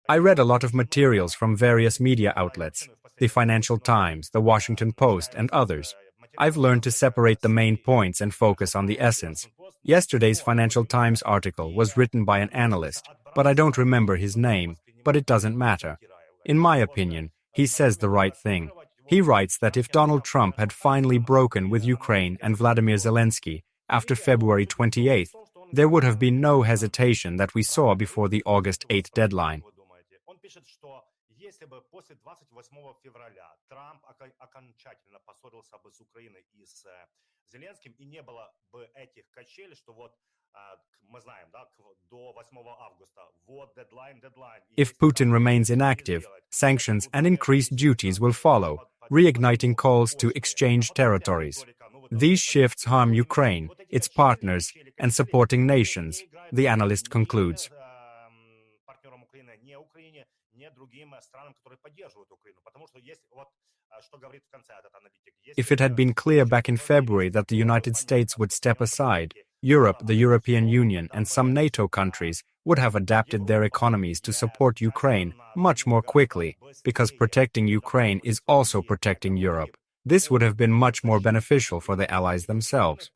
I read a lot of materials from various media outlets, the Financial Times, the Washington Post, and others. I've learned to separate the main points and focus on the essence. Yesterday's Financial Times article was written by an analyst, but I don't remember his name, but it doesn't matter. In my opinion, he says the right thing. He writes that if Donald Trump had finally broken with Ukraine and Vladimir Zelensky after February 28th, there would have been no hesitation that we saw before the August 8th deadline. Если бы после 28 февраля Трамп окончательно поссорился бы с Украиной и с Зеленским, и не было бы этих качелей, что вот мы знаем, да, до 8 августа, вот дедлайн. If Putin remains inactive, sanctions and increased duties will follow, reigniting calls to exchange territories. These shifts harm Ukraine, its partners, and supporting nations, the analyst concludes. If it had been clear back in February that the United States would step aside, Europe, the European Union, and some NATO countries would have adapted their economies to support Ukraine much more quickly, because protecting Ukraine is also protecting Europe. This would have been much more beneficial for the allies themselves.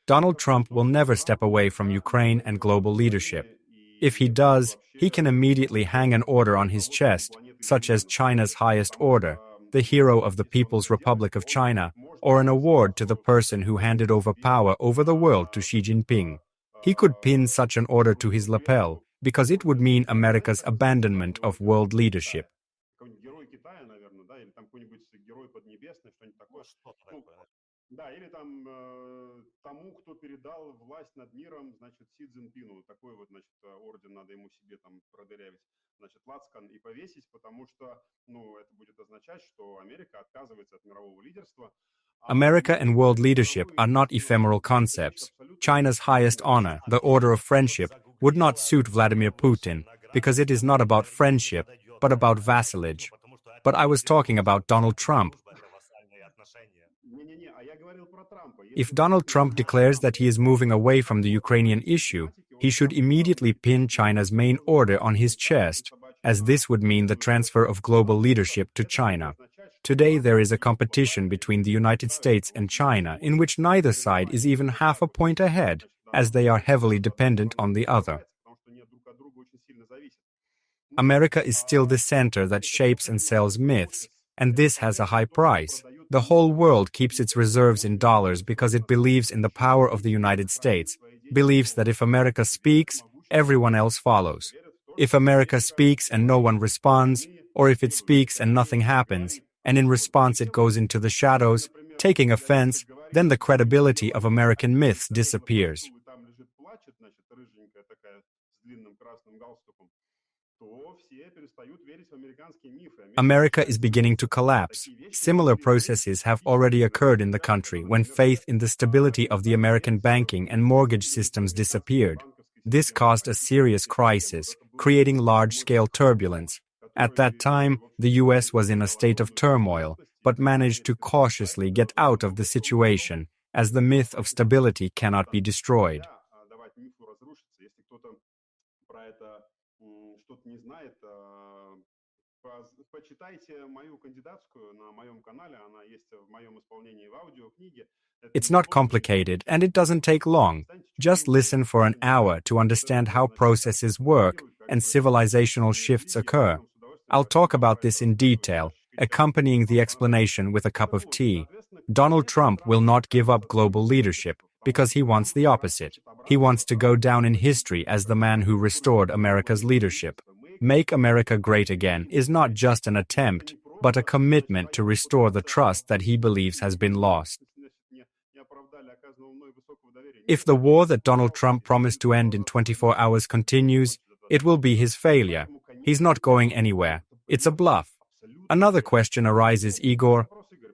Donald Trump will never step away from Ukraine and global leadership. If he does, he can immediately hang an order on his chest, such as China's highest order, the hero of the People's Republic of China, or an award to the person who handed over power over the world to Xi Jinping. He could pin such an order to his lapel, because it would mean America's abandonment of world leadership. Да, или там тому, кто передал власть над миром, значит, Си Цзиньпину. Такой вот, значит, орден надо ему себе там продырявить, значит, лацкан и повесить, потому что, это будет означать, что Америка отказывается от мирового лидерства. America and world leadership are not ephemeral concepts. China's highest honor, the Order of Friendship, would not suit Vladimir Putin, because it is not about friendship, but about vassalage. But I was talking about Donald Trump. If Donald Trump declares that he is moving away from the Ukrainian issue, he should immediately pin China's main order on his chest, as this would mean the transfer of global leadership to China. Today there is a competition between the United States and China in which neither side is even half a point ahead, as they are heavily dependent on the other. America is still the center that shapes and sells myths, and this has a high price. The whole world keeps its reserves in dollars because it believes in the power of the United States, believes that if America speaks, everyone else follows. If America speaks and no one responds, or if it speaks and nothing happens, and in response it goes into the shadows, taking offense, then the credibility of American myths disappears. America is beginning to collapse. Similar processes have already occurred in the country when faith in the stability of the American banking and mortgage systems disappeared. This caused a serious crisis, creating large-scale turbulence. At that time, the US was in a state of turmoil, but managed to cautiously get out of the situation, as the myth of stability cannot be destroyed. It's not complicated and it doesn't take long. Just listen for an hour to understand how processes work and civilizational shifts occur. I'll talk about this in detail, accompanying the explanation with a cup of tea. Donald Trump will not give up global leadership because he wants the opposite. He wants to go down in history as the man who restored America's leadership. Make America Great Again is not just an attempt, but a commitment to restore the trust that he believes has been lost. If the war that Donald Trump promised to end in 24 hours continues, it will be his failure. He's not going anywhere. It's a bluff. Another question arises, Igor.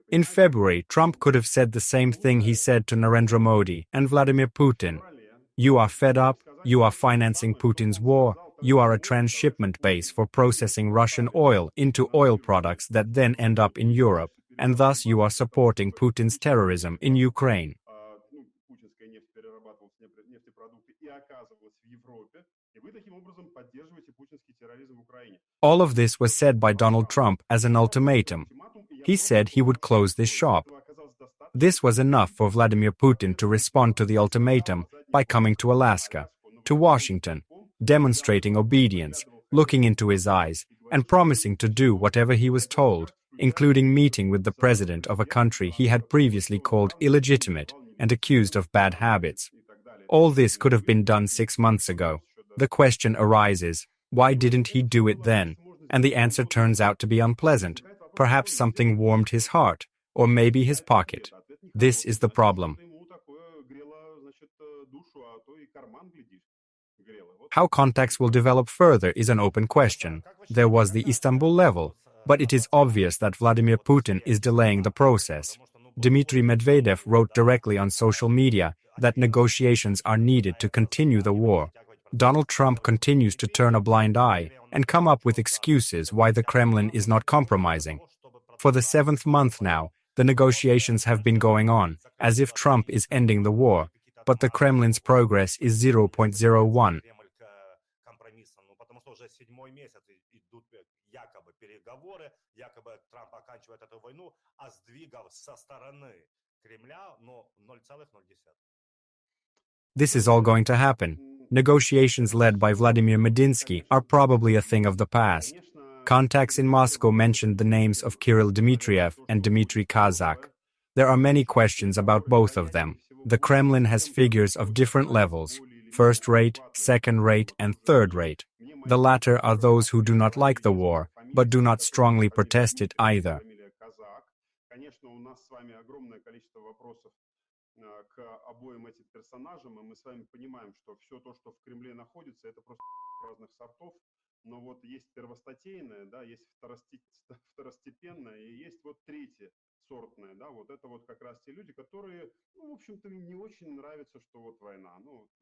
In February, Trump could have said the same thing he said to Narendra Modi and Vladimir Putin. You are fed up, you are financing Putin's war, you are a transshipment base for processing Russian oil into oil products that then end up in Europe, and thus you are supporting Putin's terrorism in Ukraine. закупалась нефтепродукты и оказывалась в Европе, и вы таким образом поддерживаете путинский терроризм в Украине. All of this was said by Donald Trump as an ultimatum. He said he would close this shop. This was enough for Vladimir Putin to respond to the ultimatum by coming to Alaska, to Washington, demonstrating obedience, looking into his eyes, and promising to do whatever he was told, including meeting with the president of a country he had previously called illegitimate and accused of bad habits. All this could have been done 6 months ago. The question arises, why didn't he do it then? And the answer turns out to be unpleasant. Perhaps something warmed his heart, or maybe his pocket. This is the problem. How contacts will develop further is an open question. There was the Istanbul level, but it is obvious that Vladimir Putin is delaying the process. Dmitry Medvedev wrote directly on social media that negotiations are needed to continue the war. Donald Trump continues to turn a blind eye and come up with excuses why the Kremlin is not compromising. For the 7th month now, the negotiations have been going on, as if Trump is ending the war, but the Kremlin's progress is 0.01. Уже 7-й месяц идут якобы переговоры, якобы Трамп оканчивает эту войну, а сдвигов со стороны Кремля, 0,0. This is all going to happen. Negotiations led by Vladimir Medinsky are probably a thing of the past. Contacts in Moscow mentioned the names of Kirill Dmitriev and Dmitry Kazak. There are many questions about both of them. The Kremlin has figures of different levels: first rate, second rate, and third rate. The latter are those who do not like the war, but do not strongly protest it either. К обоим этим персонажам, и мы с вами понимаем, что все то, что в Кремле находится, это просто разных сортов, но вот есть первостатейное, да, есть второстепенное, и есть вот третье сортное, да, вот это вот как раз те люди, которые, в общем-то, им не очень нравится, что вот война.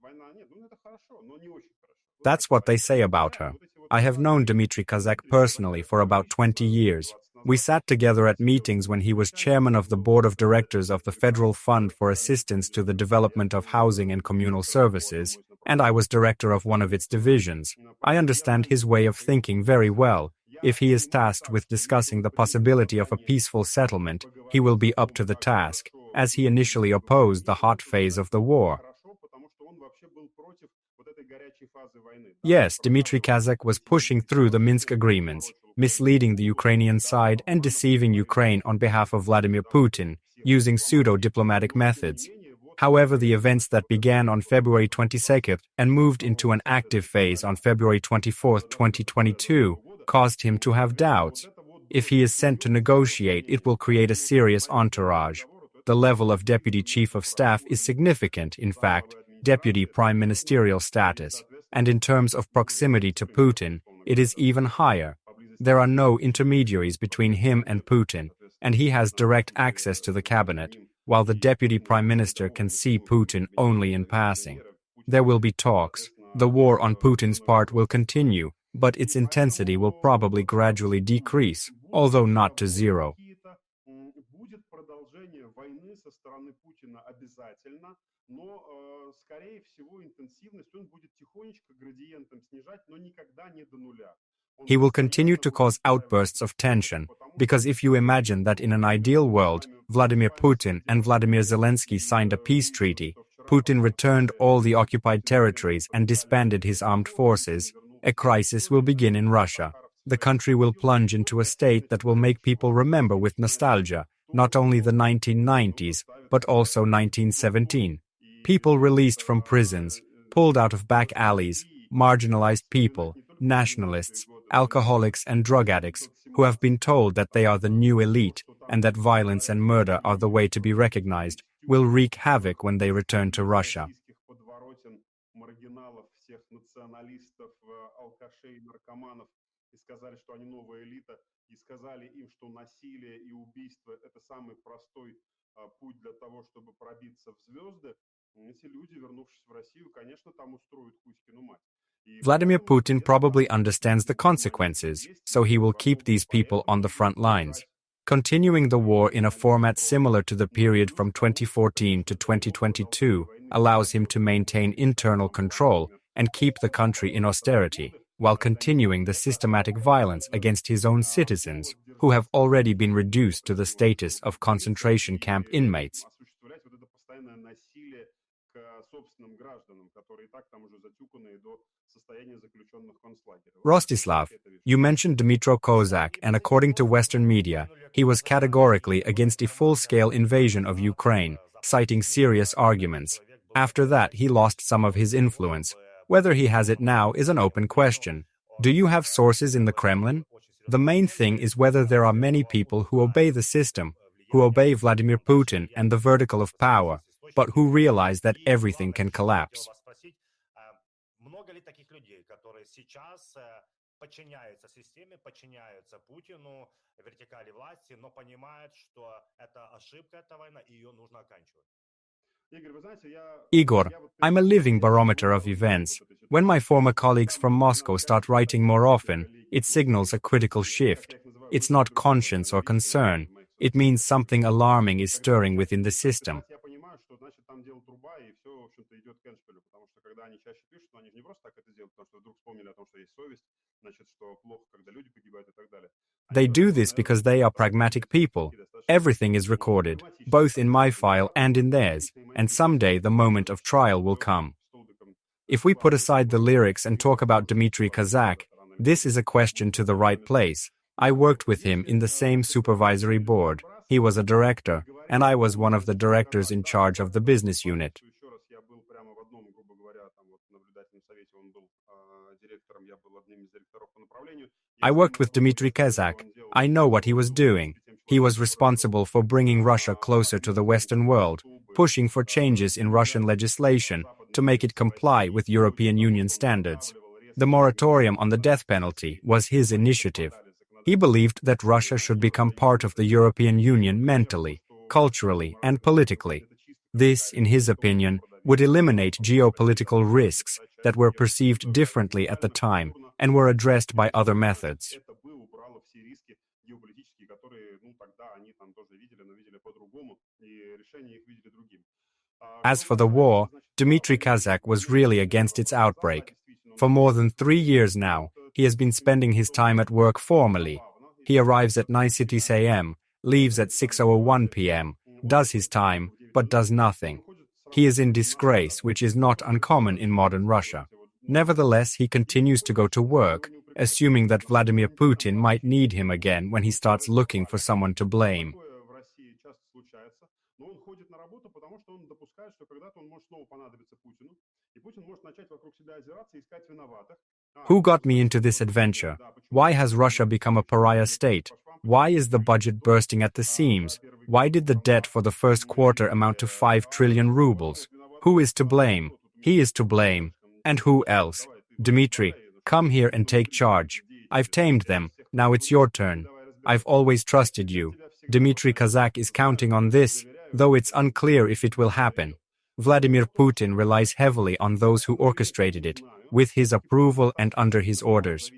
Война нет, это хорошо, но не очень хорошо. That's what they say about her. I have known Dmitry Kazak personally for about 20 years. We sat together at meetings when he was chairman of the board of directors of the Federal Fund for Assistance to the Development of Housing and Communal Services, and I was director of one of its divisions. I understand his way of thinking very well. If he is tasked with discussing the possibility of a peaceful settlement, he will be up to the task, as he initially opposed the hot phase of the war. Yes, Dmitry Kazak was pushing through the Minsk agreements, misleading the Ukrainian side and deceiving Ukraine on behalf of Vladimir Putin, using pseudo-diplomatic methods. However, the events that began on February 22nd and moved into an active phase on February 24th, 2022, caused him to have doubts. If he is sent to negotiate, it will create a serious entourage. The level of Deputy Chief of Staff is significant, in fact, Deputy Prime Ministerial status, and in terms of proximity to Putin, it is even higher. There are no intermediaries between him and Putin, and he has direct access to the cabinet, while the Deputy Prime Minister can see Putin only in passing. There will be talks. The war on Putin's part will continue, but its intensity will probably gradually decrease, although not to zero. Но, скорее всего, интенсивность он будет тихонечко градиентом снижать, но никогда не до нуля. He will continue to cause outbursts of tension, because if you imagine that in an ideal world, Vladimir Putin and Vladimir Zelensky signed a peace treaty, Putin returned all the occupied territories and disbanded his armed forces, a crisis will begin in Russia. The country will plunge into a state that will make people remember with nostalgia not only the 1990s, but also 1917. People released from prisons, pulled out of back alleys, marginalized people, nationalists, alcoholics and drug addicts who have been told that they are the new elite and that violence and murder are the way to be recognized, will wreak havoc when they return to Russia. И сказали, что они новая элита, и сказали им, что насилие и убийство – это самый простой путь для того, чтобы пробиться в звезды, эти люди, вернувшись в Россию, конечно, там устроят Кузькину мать. Vladimir Putin probably understands the consequences, so he will keep these people on the front lines. Continuing the war in a format similar to the period from 2014 to 2022, allows him to maintain internal control and keep the country in austerity, while continuing the systematic violence against his own citizens, who have already been reduced to the status of concentration camp inmates. Rostislav, you mentioned Dmytro Kozak, and according to Western media, he was categorically against a full-scale invasion of Ukraine, citing serious arguments. After that, he lost some of his influence. Whether he has it now is an open question. Do you have sources in the Kremlin? The main thing is whether there are many people who obey the system, who obey Vladimir Putin and the vertical of power, but who realize that everything can collapse. Подчиняются системе, подчиняются Путину, вертикали власти, но понимают, что это ошибка, эта война, и ее нужно оканчивать. Igor, I'm a living barometer of events. When my former colleagues from Moscow start writing more often, it signals a critical shift. It's not conscience or concern. It means something alarming is stirring within the system. They do this because they are pragmatic people. Everything is recorded, both in my file and in theirs, and someday the moment of trial will come. If we put aside the lyrics and talk about Dmitry Kozak, this is a question to the right place. I worked with him in the same supervisory board. He was a director, and I was one of the directors in charge of the business unit. I worked with Dmitry Kozak. I know what he was doing. He was responsible for bringing Russia closer to the Western world, pushing for changes in Russian legislation to make it comply with European Union standards. The moratorium on the death penalty was his initiative. He believed that Russia should become part of the European Union mentally, culturally, and politically. This, in his opinion, would eliminate geopolitical risks that were perceived differently at the time and were addressed by other methods. As for the war, Dmitry Kozak was really against its outbreak. For more than 3 years now, he has been spending his time at work formally. He arrives at 9:60 a.m., leaves at 6:01 p.m., does his time, but does nothing. He is in disgrace, which is not uncommon in modern Russia. Nevertheless, he continues to go to work, assuming that Vladimir Putin might need him again when he starts looking for someone to blame. Who got me into this adventure? Why has Russia become a pariah state? Why is the budget bursting at the seams? Why did the debt for the first quarter amount to 5 trillion rubles? Who is to blame? He is to blame. And who else? Dmitry, come here and take charge. I've tamed them. Now it's your turn. I've always trusted you. Dmitry Kozak is counting on this, though it's unclear if it will happen. Vladimir Putin relies heavily on those who orchestrated it, with his approval and under his orders.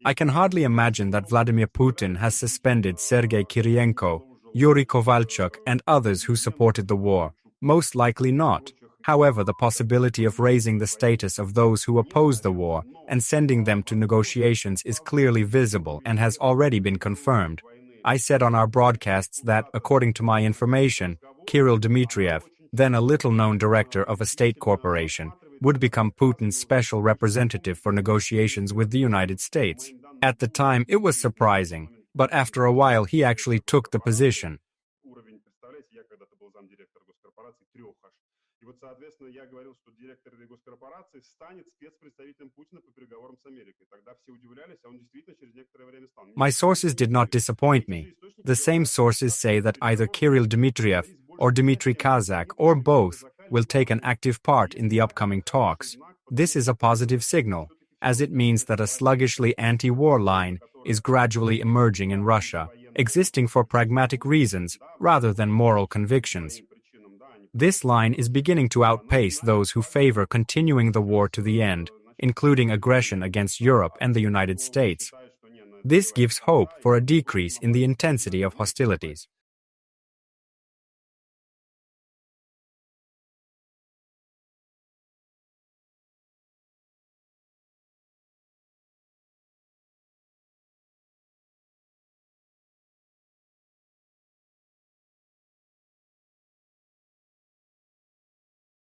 I can hardly imagine that Vladimir Putin has suspended Sergei Kirienko, Yuri Kovalchuk, and others who supported the war. Most likely not. However, the possibility of raising the status of those who oppose the war and sending them to negotiations is clearly visible and has already been confirmed. I said on our broadcasts that, according to my information, Kirill Dmitriev, then a little-known director of a state corporation, would become Putin's special representative for negotiations with the United States. At the time, it was surprising, but after a while he actually took the position. My sources did not disappoint me. The same sources say that either Kirill Dmitriev or Dmitry Kozak or both will take an active part in the upcoming talks. This is a positive signal, as it means that a sluggishly anti-war line is gradually emerging in Russia, existing for pragmatic reasons rather than moral convictions. This line is beginning to outpace those who favor continuing the war to the end, including aggression against Europe and the United States. This gives hope for a decrease in the intensity of hostilities.